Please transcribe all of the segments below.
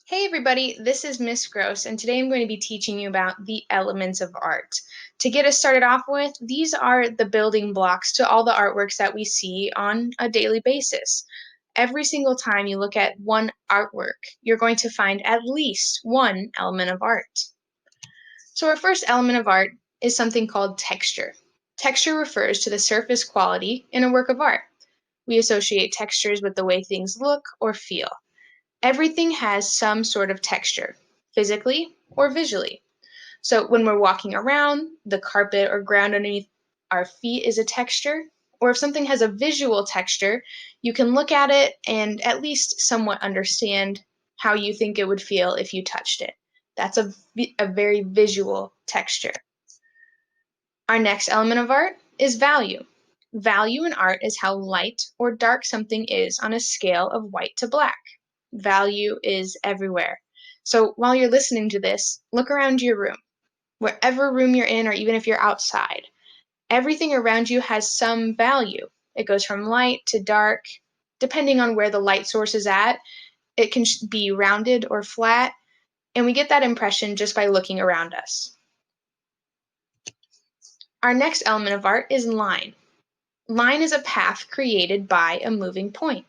Hey everybody, this is Miss Gross, and today I'm going to be teaching you about the elements of art. To get us started off with, these are the building blocks to all the artworks that we see on a daily basis. Every single time you look at one artwork, you're going to find at least one element of art. So our first element of art is something called texture. Texture refers to the surface quality in a work of art. We associate textures with the way things look or feel. Everything has some sort of texture, physically or visually. So when we're walking around, the carpet or ground underneath our feet is a texture. Or if something has a visual texture, you can look at it and at least somewhat understand how you think it would feel if you touched it. That's a very visual texture. Our next element of art is value. Value in art is how light or dark something is on a scale of white to black. Value is everywhere. So while you're listening to this, look around your room. Wherever room you're in, or even if you're outside, everything around you has some value. It goes from light to dark, depending on where the light source is at. It can be rounded or flat, and we get that impression just by looking around us. Our next element of art is line. Line is a path created by a moving point.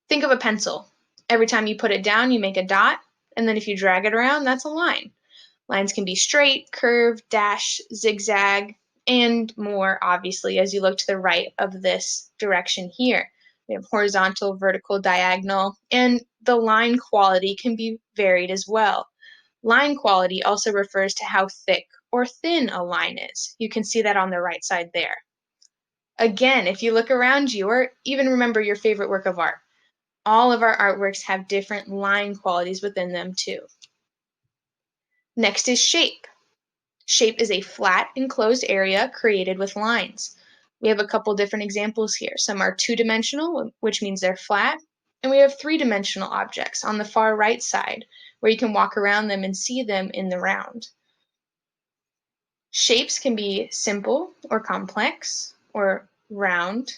Think of a pencil. Every time you put it down, you make a dot, and then if you drag it around, that's a line. Lines can be straight, curved, dash, zigzag, and more, obviously, as you look to the right of this direction here. We have horizontal, vertical, diagonal, and the line quality can be varied as well. Line quality also refers to how thick or thin a line is. You can see that on the right side there. Again, if you look around you, or even remember your favorite work of art, all of our artworks have different line qualities within them too. Next is shape. Shape is a flat, enclosed area created with lines. We have a couple different examples here. Some are two-dimensional, which means they're flat, and we have three-dimensional objects on the far right side, where you can walk around them and see them in the round. Shapes can be simple or complex or round.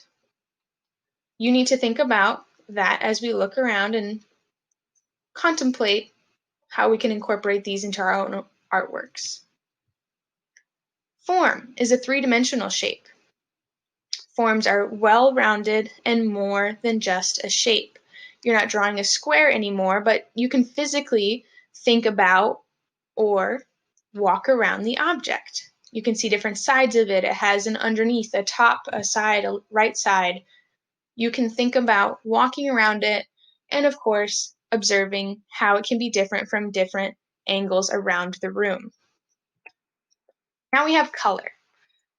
You need to think about that as we look around and contemplate how we can incorporate these into our own artworks. Form is a three-dimensional shape. Forms are well-rounded and more than just a shape. You're not drawing a square anymore, but you can physically think about or walk around the object. You can see different sides of it. It has an underneath, a top, a side, a right side. You can think about walking around it and, of course, observing how it can be different from different angles around the room. Now we have color.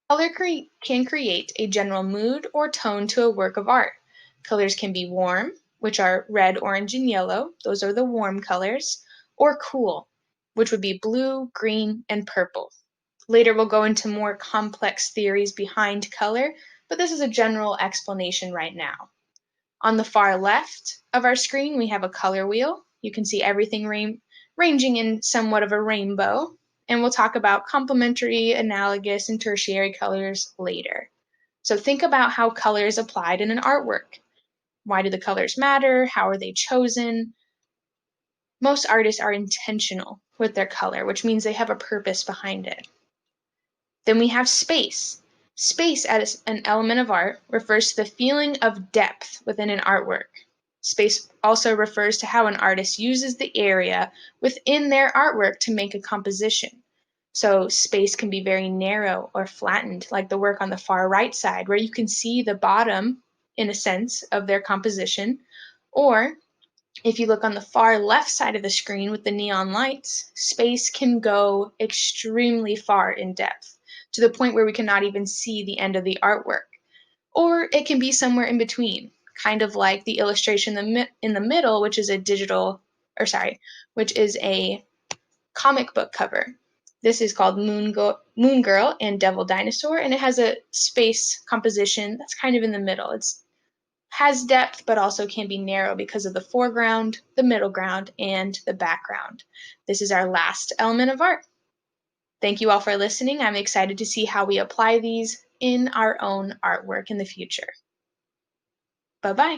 Color can create a general mood or tone to a work of art. Colors can be warm, which are red, orange, and yellow. Those are the warm colors. Or cool, which would be blue, green, and purple. Later we'll go into more complex theories behind color, but this is a general explanation right now. On the far left of our screen, we have a color wheel. You can see everything ranging in somewhat of a rainbow, and we'll talk about complementary, analogous, and tertiary colors later. So think about how color is applied in an artwork. Why do the colors matter? How are they chosen? Most artists are intentional with their color, which means they have a purpose behind it. Then we have space. Space as an element of art refers to the feeling of depth within an artwork. Space also refers to how an artist uses the area within their artwork to make a composition. So space can be very narrow or flattened, like the work on the far right side, where you can see the bottom, in a sense, of their composition. Or if you look on the far left side of the screen with the neon lights, space can go extremely far in depth, to the point where we cannot even see the end of the artwork. Or it can be somewhere in between, kind of like the illustration in the middle, which is a comic book cover. This is called Moon Girl and Devil Dinosaur, and it has a space composition that's kind of in the middle. It has depth, but also can be narrow because of the foreground, the middle ground, and the background. This is our last element of art. Thank you all for listening. I'm excited to see how we apply these in our own artwork in the future. Bye-bye.